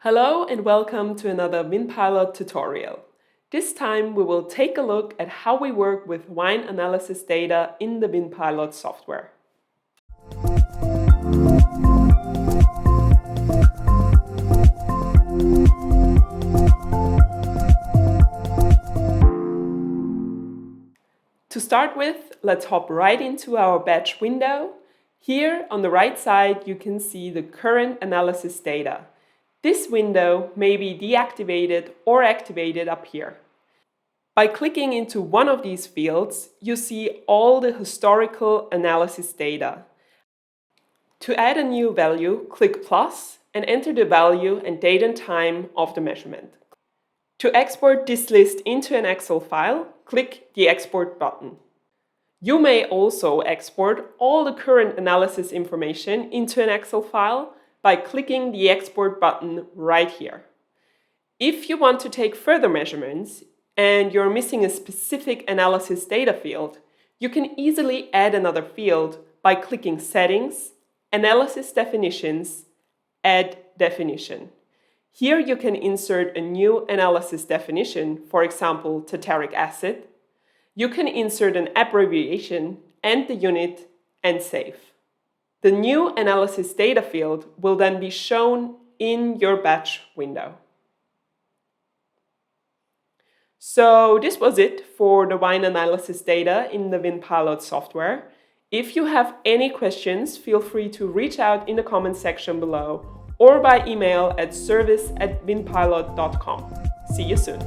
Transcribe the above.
Hello and welcome to another VinPilot tutorial. This time we will take a look at how we work with wine analysis data in the VinPilot software. To start with, let's hop right into our batch window. Here on the right side you can see the current analysis data. This window may be deactivated or activated up here. By clicking into one of these fields, you see all the historical analysis data. To add a new value, click plus and enter the value and date and time of the measurement. To export this list into an Excel file, click the Export button. You may also export all the current analysis information into an Excel file by clicking the Export button right here. If you want to take further measurements and you're missing a specific analysis data field, you can easily add another field by clicking Settings, Analysis Definitions, Add Definition. Here you can insert a new analysis definition, for example, tartaric acid. You can insert an abbreviation and the unit and save. The new analysis data field will then be shown in your batch window. So this was it for the wine analysis data in the VinPilot software. If you have any questions, feel free to reach out in the comment section below or by email at service@vinpilot.com. See you soon.